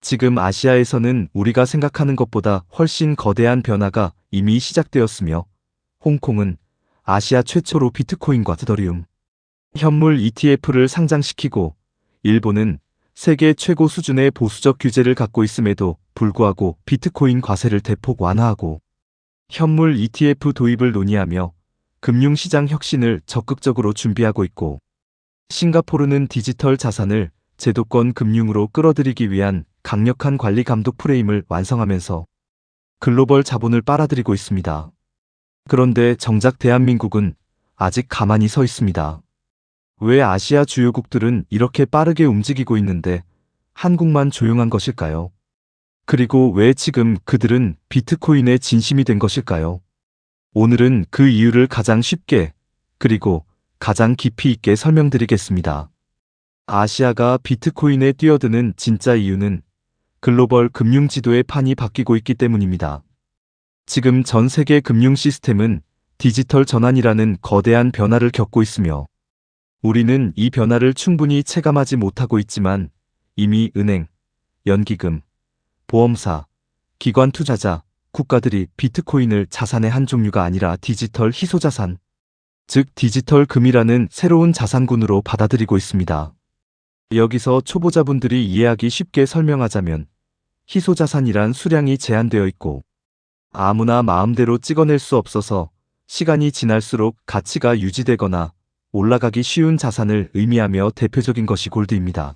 지금 아시아에서는 우리가 생각하는 것보다 훨씬 거대한 변화가 이미 시작되었으며, 홍콩은 아시아 최초로 비트코인과 이더리움 현물 ETF를 상장시키고, 일본은 세계 최고 수준의 보수적 규제를 갖고 있음에도 불구하고 비트코인 과세를 대폭 완화하고 현물 ETF 도입을 논의하며 금융시장 혁신을 적극적으로 준비하고 있고, 싱가포르는 디지털 자산을 제도권 금융으로 끌어들이기 위한 강력한 관리 감독 프레임을 완성하면서 글로벌 자본을 빨아들이고 있습니다. 그런데 정작 대한민국은 아직 가만히 서 있습니다. 왜 아시아 주요국들은 이렇게 빠르게 움직이고 있는데 한국만 조용한 것일까요? 그리고 왜 지금 그들은 비트코인에 진심이 된 것일까요? 오늘은 그 이유를 가장 쉽게 그리고 가장 깊이 있게 설명드리겠습니다. 아시아가 비트코인에 뛰어드는 진짜 이유는 글로벌 금융 지도의 판이 바뀌고 있기 때문입니다. 지금 전 세계 금융 시스템은 디지털 전환이라는 거대한 변화를 겪고 있으며, 우리는 이 변화를 충분히 체감하지 못하고 있지만 이미 은행, 연기금, 보험사, 기관 투자자, 국가들이 비트코인을 자산의 한 종류가 아니라 디지털 희소자산, 즉 디지털 금이라는 새로운 자산군으로 받아들이고 있습니다. 여기서 초보자분들이 이해하기 쉽게 설명하자면, 희소자산이란 수량이 제한되어 있고 아무나 마음대로 찍어낼 수 없어서 시간이 지날수록 가치가 유지되거나 올라가기 쉬운 자산을 의미하며 대표적인 것이 골드입니다.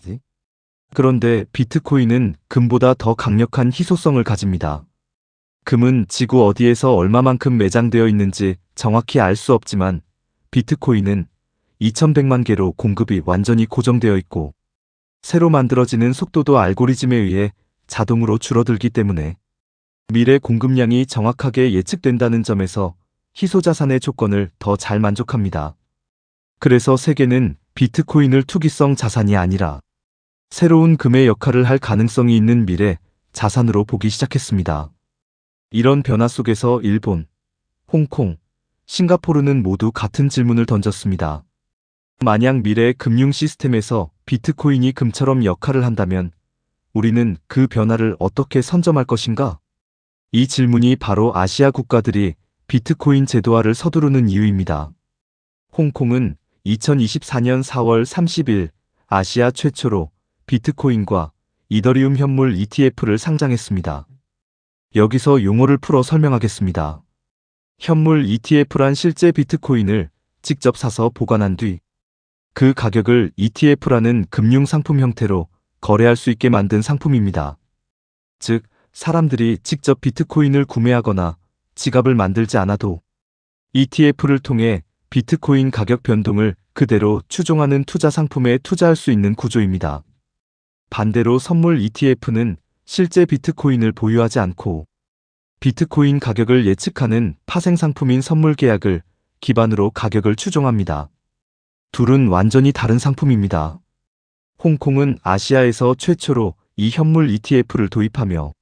그런데 비트코인은 금보다 더 강력한 희소성을 가집니다. 금은 지구 어디에서 얼마만큼 매장되어 있는지 정확히 알 수 없지만, 비트코인은 2100만 개로 공급이 완전히 고정되어 있고 새로 만들어지는 속도도 알고리즘에 의해 자동으로 줄어들기 때문에 미래 공급량이 정확하게 예측된다는 점에서 희소자산의 조건을 더 잘 만족합니다. 그래서 세계는 비트코인을 투기성 자산이 아니라 새로운 금의 역할을 할 가능성이 있는 미래 자산으로 보기 시작했습니다. 이런 변화 속에서 일본, 홍콩, 싱가포르는 모두 같은 질문을 던졌습니다. 만약 미래 금융 시스템에서 비트코인이 금처럼 역할을 한다면 우리는 그 변화를 어떻게 선점할 것인가? 이 질문이 바로 아시아 국가들이 비트코인 제도화를 서두르는 이유입니다. 홍콩은 2024년 4월 30일 아시아 최초로 비트코인과 이더리움 현물 ETF를 상장했습니다. 여기서 용어를 풀어 설명하겠습니다. 현물 ETF란 실제 비트코인을 직접 사서 보관한 뒤 그 가격을 ETF라는 금융상품 형태로 거래할 수 있게 만든 상품입니다. 즉, 사람들이 직접 비트코인을 구매하거나 지갑을 만들지 않아도 ETF를 통해 비트코인 가격 변동을 그대로 추종하는 투자 상품에 투자할 수 있는 구조입니다. 반대로 선물 ETF는 실제 비트코인을 보유하지 않고 비트코인 가격을 예측하는 파생 상품인 선물 계약을 기반으로 가격을 추종합니다. 둘은 완전히 다른 상품입니다. 홍콩은 아시아에서 최초로 이 현물 ETF를 도입하며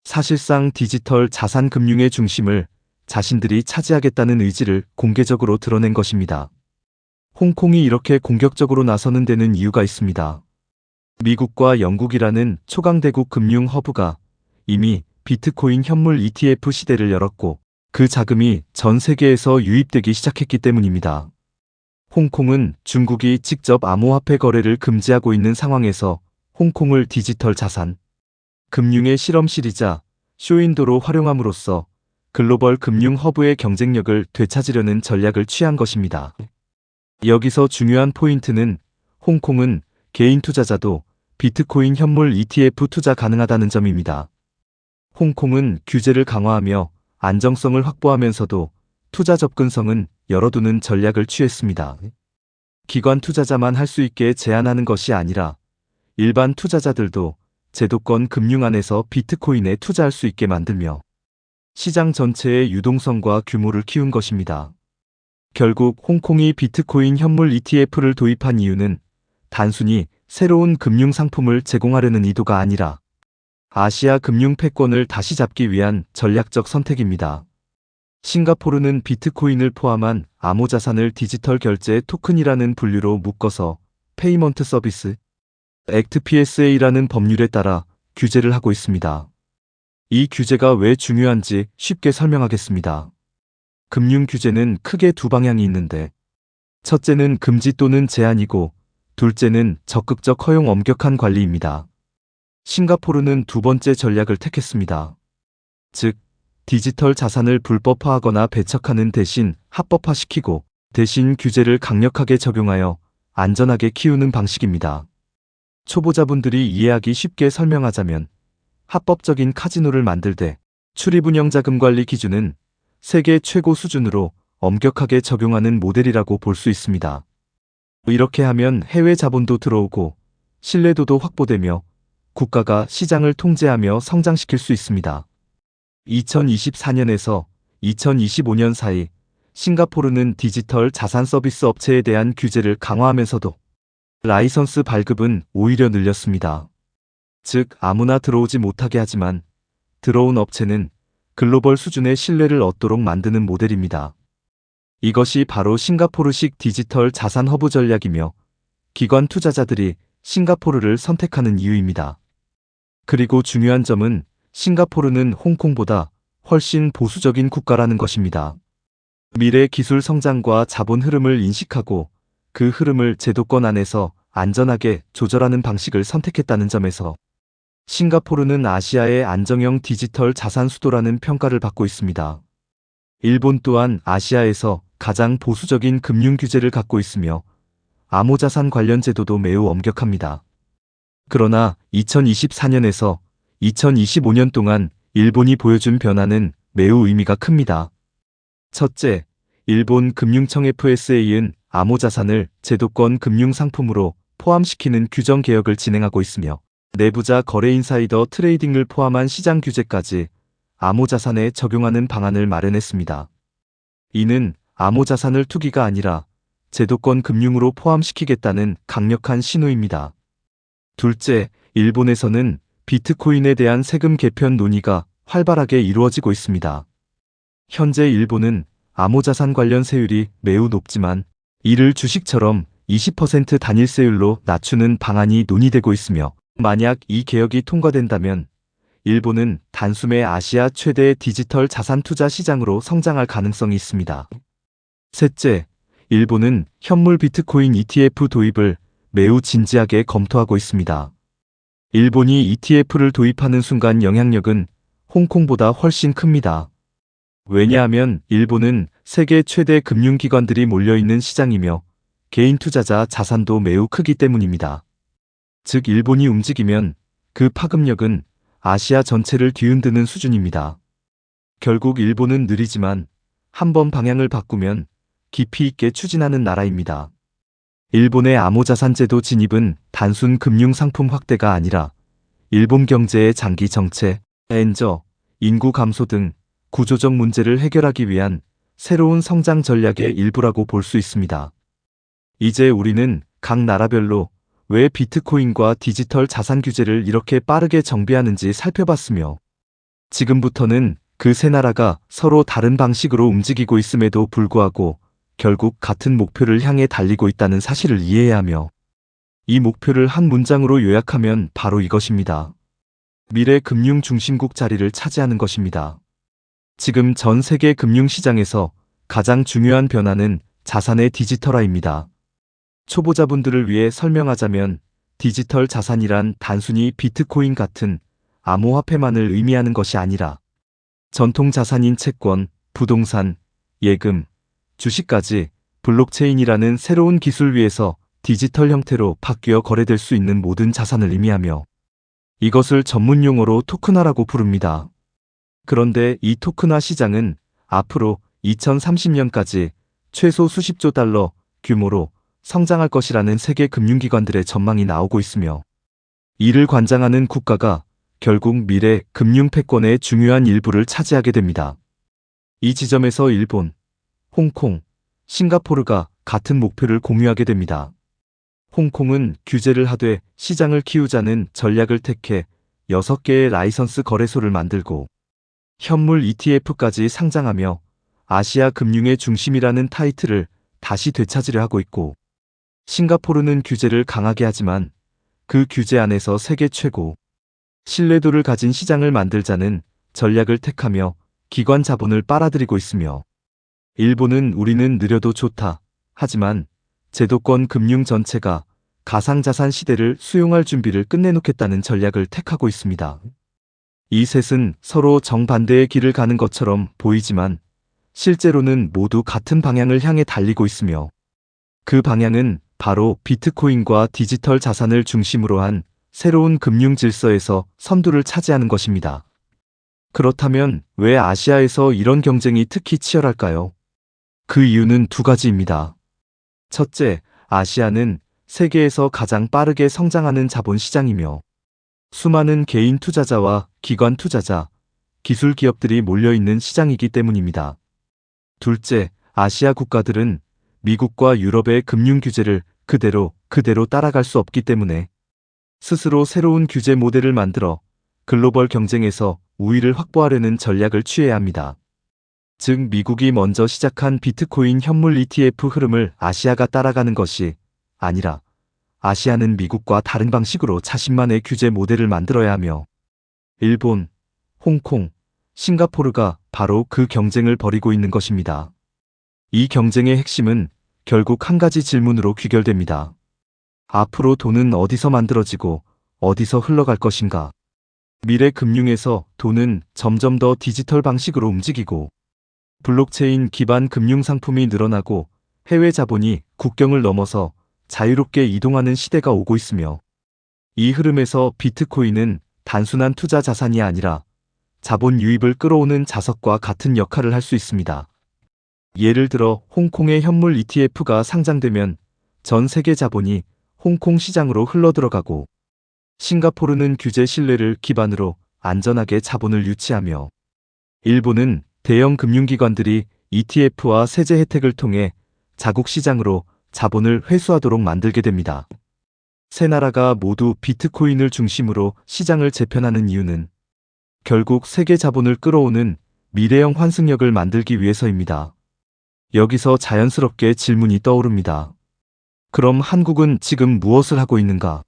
사실상 디지털 자산 금융의 중심을 자신들이 차지하겠다는 의지를 공개적으로 드러낸 것입니다. 홍콩이 이렇게 공격적으로 나서는 데는 이유가 있습니다. 미국과 영국이라는 초강대국 금융 허브가 이미 비트코인 현물 ETF 시대를 열었고 그 자금이 전 세계에서 유입되기 시작했기 때문입니다. 홍콩은 중국이 직접 암호화폐 거래를 금지하고 있는 상황에서 홍콩을 디지털 자산, 금융의 실험실이자 쇼윈도로 활용함으로써 글로벌 금융 허브의 경쟁력을 되찾으려는 전략을 취한 것입니다. 여기서 중요한 포인트는 홍콩은 개인 투자자도 비트코인 현물 ETF 투자 가능하다는 점입니다. 홍콩은 규제를 강화하며 안정성을 확보하면서도 투자 접근성은 열어두는 전략을 취했습니다. 기관 투자자만 할 수 있게 제한하는 것이 아니라 일반 투자자들도 제도권 금융 안에서 비트코인에 투자할 수 있게 만들며 시장 전체의 유동성과 규모를 키운 것입니다. 결국 홍콩이 비트코인 현물 ETF를 도입한 이유는 단순히 새로운 금융 상품을 제공하려는 의도가 아니라 아시아 금융 패권을 다시 잡기 위한 전략적 선택입니다. 싱가포르는 비트코인을 포함한 암호자산을 디지털 결제 토큰이라는 분류로 묶어서 페이먼트 서비스 액트 PSA라는 법률에 따라 규제를 하고 있습니다. 이 규제가 왜 중요한지 쉽게 설명하겠습니다. 금융 규제는 크게 두 방향이 있는데, 첫째는 금지 또는 제한이고, 둘째는 적극적 허용 엄격한 관리입니다. 싱가포르는 두 번째 전략을 택했습니다. 즉, 디지털 자산을 불법화하거나 배척하는 대신 합법화시키고, 대신 규제를 강력하게 적용하여 안전하게 키우는 방식입니다. 초보자분들이 이해하기 쉽게 설명하자면, 합법적인 카지노를 만들 때 출입운영자금 관리 기준은 세계 최고 수준으로 엄격하게 적용하는 모델이라고 볼 수 있습니다. 이렇게 하면 해외 자본도 들어오고 신뢰도도 확보되며 국가가 시장을 통제하며 성장시킬 수 있습니다. 2024년에서 2025년 사이 싱가포르는 디지털 자산 서비스 업체에 대한 규제를 강화하면서도 라이선스 발급은 오히려 늘렸습니다. 즉, 아무나 들어오지 못하게 하지만 들어온 업체는 글로벌 수준의 신뢰를 얻도록 만드는 모델입니다. 이것이 바로 싱가포르식 디지털 자산 허브 전략이며 기관 투자자들이 싱가포르를 선택하는 이유입니다. 그리고 중요한 점은 싱가포르는 홍콩보다 훨씬 보수적인 국가라는 것입니다. 미래 기술 성장과 자본 흐름을 인식하고 그 흐름을 제도권 안에서 안전하게 조절하는 방식을 선택했다는 점에서 싱가포르는 아시아의 안정형 디지털 자산 수도라는 평가를 받고 있습니다. 일본 또한 아시아에서 가장 보수적인 금융 규제를 갖고 있으며 암호자산 관련 제도도 매우 엄격합니다. 그러나 2024년에서 2025년 동안 일본이 보여준 변화는 매우 의미가 큽니다. 첫째, 일본 금융청 FSA는 암호자산을 제도권 금융상품으로 포함시키는 규정 개혁을 진행하고 있으며 내부자 거래 인사이더 트레이딩을 포함한 시장 규제까지 암호자산에 적용하는 방안을 마련했습니다. 이는 암호자산을 투기가 아니라 제도권 금융으로 포함시키겠다는 강력한 신호입니다. 둘째, 일본에서는 비트코인에 대한 세금 개편 논의가 활발하게 이루어지고 있습니다. 현재 일본은 암호자산 관련 세율이 매우 높지만 이를 주식처럼 20% 단일세율로 낮추는 방안이 논의되고 있으며 만약 이 개혁이 통과된다면 일본은 단숨에 아시아 최대 디지털 자산 투자 시장으로 성장할 가능성이 있습니다. 셋째, 일본은 현물 비트코인 ETF 도입을 매우 진지하게 검토하고 있습니다. 일본이 ETF를 도입하는 순간 영향력은 홍콩보다 훨씬 큽니다. 왜냐하면 일본은 세계 최대 금융기관들이 몰려있는 시장이며 개인 투자자 자산도 매우 크기 때문입니다. 즉, 일본이 움직이면 그 파급력은 아시아 전체를 뒤흔드는 수준입니다. 결국 일본은 느리지만 한번 방향을 바꾸면 깊이 있게 추진하는 나라입니다. 일본의 암호자산 제도 진입은 단순 금융상품 확대가 아니라 일본 경제의 장기 정체, 엔저, 인구 감소 등 구조적 문제를 해결하기 위한 새로운 성장 전략의 일부라고 볼 수 있습니다. 이제 우리는 각 나라별로 왜 비트코인과 디지털 자산 규제를 이렇게 빠르게 정비하는지 살펴봤으며 지금부터는 그 세 나라가 서로 다른 방식으로 움직이고 있음에도 불구하고 결국 같은 목표를 향해 달리고 있다는 사실을 이해해야 하며 이 목표를 한 문장으로 요약하면 바로 이것입니다. 미래 금융 중심국 자리를 차지하는 것입니다. 지금 전 세계 금융시장에서 가장 중요한 변화는 자산의 디지털화입니다. 초보자분들을 위해 설명하자면 디지털 자산이란 단순히 비트코인 같은 암호화폐만을 의미하는 것이 아니라 전통 자산인 채권, 부동산, 예금, 주식까지 블록체인이라는 새로운 기술 위에서 디지털 형태로 바뀌어 거래될 수 있는 모든 자산을 의미하며 이것을 전문 용어로 토큰화라고 부릅니다. 그런데 이 토큰화 시장은 앞으로 2030년까지 최소 수십조 달러 규모로 성장할 것이라는 세계 금융기관들의 전망이 나오고 있으며 이를 관장하는 국가가 결국 미래 금융 패권의 중요한 일부를 차지하게 됩니다. 이 지점에서 일본, 홍콩, 싱가포르가 같은 목표를 공유하게 됩니다. 홍콩은 규제를 하되 시장을 키우자는 전략을 택해 6개의 라이선스 거래소를 만들고 현물 ETF까지 상장하며 아시아 금융의 중심이라는 타이틀을 다시 되찾으려 하고 있고 싱가포르는 규제를 강하게 하지만 그 규제 안에서 세계 최고 신뢰도를 가진 시장을 만들자는 전략을 택하며 기관 자본을 빨아들이고 있으며, 일본은 우리는 느려도 좋다. 하지만 제도권 금융 전체가 가상자산 시대를 수용할 준비를 끝내놓겠다는 전략을 택하고 있습니다. 이 셋은 서로 정반대의 길을 가는 것처럼 보이지만 실제로는 모두 같은 방향을 향해 달리고 있으며, 그 방향은 바로 비트코인과 디지털 자산을 중심으로 한 새로운 금융 질서에서 선두를 차지하는 것입니다. 그렇다면 왜 아시아에서 이런 경쟁이 특히 치열할까요? 그 이유는 두 가지입니다. 첫째, 아시아는 세계에서 가장 빠르게 성장하는 자본시장이며 수많은 개인 투자자와 기관 투자자, 기술 기업들이 몰려있는 시장이기 때문입니다. 둘째, 아시아 국가들은 미국과 유럽의 금융 규제를 그대로 따라갈 수 없기 때문에 스스로 새로운 규제 모델을 만들어 글로벌 경쟁에서 우위를 확보하려는 전략을 취해야 합니다. 즉, 미국이 먼저 시작한 비트코인 현물 ETF 흐름을 아시아가 따라가는 것이 아니라 아시아는 미국과 다른 방식으로 자신만의 규제 모델을 만들어야 하며, 일본, 홍콩, 싱가포르가 바로 그 경쟁을 벌이고 있는 것입니다. 이 경쟁의 핵심은 결국 한 가지 질문으로 귀결됩니다. 앞으로 돈은 어디서 만들어지고 어디서 흘러갈 것인가? 미래 금융에서 돈은 점점 더 디지털 방식으로 움직이고 블록체인 기반 금융 상품이 늘어나고 해외 자본이 국경을 넘어서 자유롭게 이동하는 시대가 오고 있으며, 이 흐름에서 비트코인은 단순한 투자 자산이 아니라 자본 유입을 끌어오는 자석과 같은 역할을 할 수 있습니다. 예를 들어 홍콩의 현물 ETF가 상장되면 전 세계 자본이 홍콩 시장으로 흘러들어가고, 싱가포르는 규제 신뢰를 기반으로 안전하게 자본을 유치하며, 일본은 대형 금융기관들이 ETF와 세제 혜택을 통해 자국 시장으로 자본을 회수하도록 만들게 됩니다. 세 나라가 모두 비트코인을 중심으로 시장을 재편하는 이유는 결국 세계 자본을 끌어오는 미래형 환승역을 만들기 위해서입니다. 여기서 자연스럽게 질문이 떠오릅니다. 그럼 한국은 지금 무엇을 하고 있는가?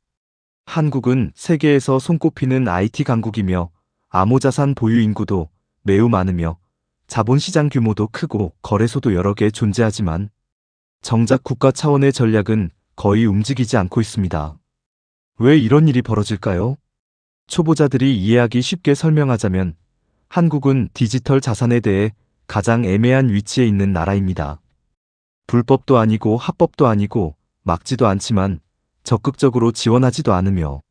한국은 세계에서 손꼽히는 IT 강국이며 암호자산 보유 인구도 매우 많으며 자본시장 규모도 크고 거래소도 여러 개 존재하지만 정작 국가 차원의 전략은 거의 움직이지 않고 있습니다. 왜 이런 일이 벌어질까요? 초보자들이 이해하기 쉽게 설명하자면 한국은 디지털 자산에 대해 가장 애매한 위치에 있는 나라입니다. 불법도 아니고 합법도 아니고 막지도 않지만 적극적으로 지원하지도 않으며,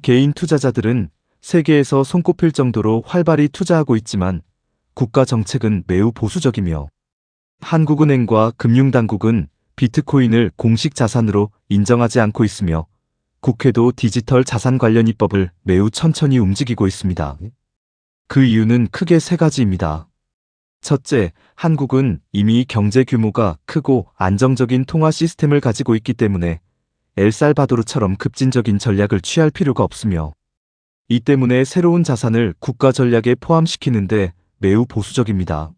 개인 투자자들은 세계에서 손꼽힐 정도로 활발히 투자하고 있지만 국가 정책은 매우 보수적이며, 한국은행과 금융당국은 비트코인을 공식 자산으로 인정하지 않고 있으며 국회도 디지털 자산 관련 입법을 매우 천천히 움직이고 있습니다. 그 이유는 크게 세 가지입니다. 첫째, 한국은 이미 경제 규모가 크고 안정적인 통화 시스템을 가지고 있기 때문에 엘살바도르처럼 급진적인 전략을 취할 필요가 없으며, 이 때문에 새로운 자산을 국가 전략에 포함시키는데 매우 보수적입니다.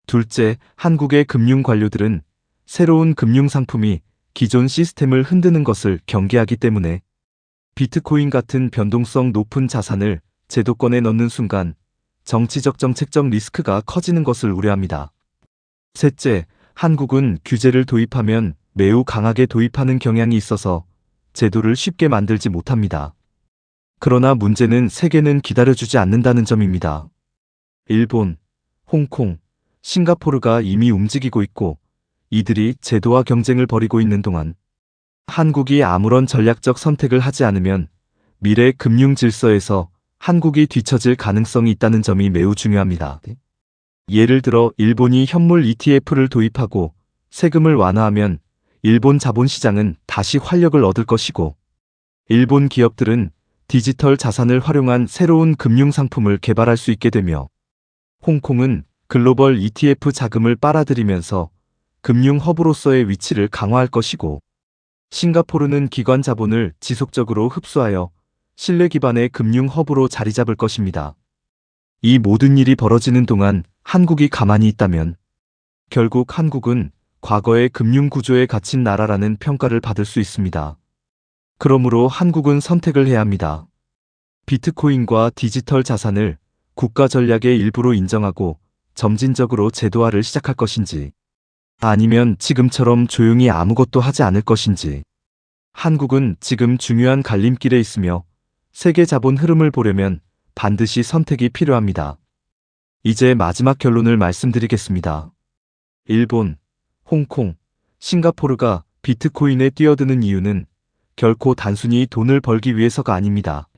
둘째, 한국의 금융 관료들은 새로운 금융 상품이 기존 시스템을 흔드는 것을 경계하기 때문에 비트코인 같은 변동성 높은 자산을 제도권에 넣는 순간 정치적 정책적 리스크가 커지는 것을 우려합니다. 셋째, 한국은 규제를 도입하면 매우 강하게 도입하는 경향이 있어서 제도를 쉽게 만들지 못합니다. 그러나 문제는 세계는 기다려주지 않는다는 점입니다. 일본, 홍콩, 싱가포르가 이미 움직이고 있고 이들이 제도와 경쟁을 벌이고 있는 동안 한국이 아무런 전략적 선택을 하지 않으면 미래 금융 질서에서 한국이 뒤처질 가능성이 있다는 점이 매우 중요합니다. 예를 들어 일본이 현물 ETF를 도입하고 세금을 완화하면 일본 자본시장은 다시 활력을 얻을 것이고, 일본 기업들은 디지털 자산을 활용한 새로운 금융 상품을 개발할 수 있게 되며, 홍콩은 글로벌 ETF 자금을 빨아들이면서 금융 허브로서의 위치를 강화할 것이고, 싱가포르는 기관 자본을 지속적으로 흡수하여 신뢰 기반의 금융 허브로 자리 잡을 것입니다. 이 모든 일이 벌어지는 동안 한국이 가만히 있다면 결국 한국은 과거의 금융 구조에 갇힌 나라라는 평가를 받을 수 있습니다. 그러므로 한국은 선택을 해야 합니다. 비트코인과 디지털 자산을 국가 전략의 일부로 인정하고 점진적으로 제도화를 시작할 것인지, 아니면 지금처럼 조용히 아무것도 하지 않을 것인지. 한국은 지금 중요한 갈림길에 있으며 세계 자본 흐름을 보려면 반드시 선택이 필요합니다. 이제 마지막 결론을 말씀드리겠습니다. 일본, 홍콩, 싱가포르가 비트코인에 뛰어드는 이유는 결코 단순히 돈을 벌기 위해서가 아닙니다.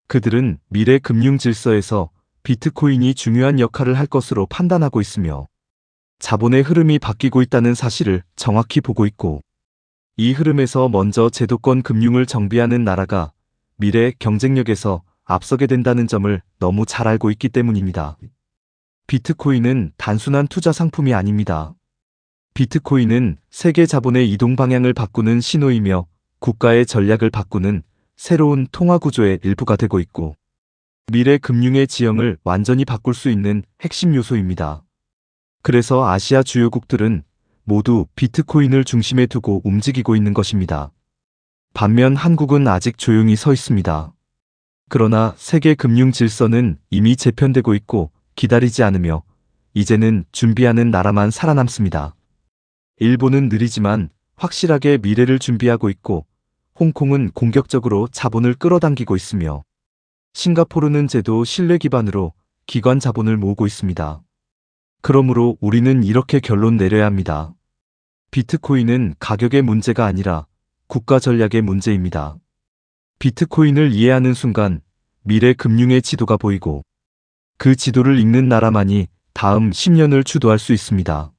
그들은 미래 금융 질서에서 비트코인이 중요한 역할을 할 것으로 판단하고 있으며 자본의 흐름이 바뀌고 있다는 사실을 정확히 보고 있고, 이 흐름에서 먼저 제도권 금융을 정비하는 나라가 미래 경쟁력에서 앞서게 된다는 점을 너무 잘 알고 있기 때문입니다. 비트코인은 단순한 투자 상품이 아닙니다. 비트코인은 세계 자본의 이동 방향을 바꾸는 신호이며 국가의 전략을 바꾸는 새로운 통화 구조의 일부가 되고 있고, 미래 금융의 지형을 완전히 바꿀 수 있는 핵심 요소입니다. 그래서 아시아 주요국들은 모두 비트코인을 중심에 두고 움직이고 있는 것입니다. 반면 한국은 아직 조용히 서 있습니다. 그러나 세계 금융 질서는 이미 재편되고 있고 기다리지 않으며 이제는 준비하는 나라만 살아남습니다. 일본은 느리지만 확실하게 미래를 준비하고 있고, 홍콩은 공격적으로 자본을 끌어당기고 있으며 싱가포르는 제도 신뢰 기반으로 기관 자본을 모으고 있습니다. 그러므로 우리는 이렇게 결론 내려야 합니다. 비트코인은 가격의 문제가 아니라 국가 전략의 문제입니다. 비트코인을 이해하는 순간 미래 금융의 지도가 보이고, 그 지도를 읽는 나라만이 다음 10년을 주도할 수 있습니다.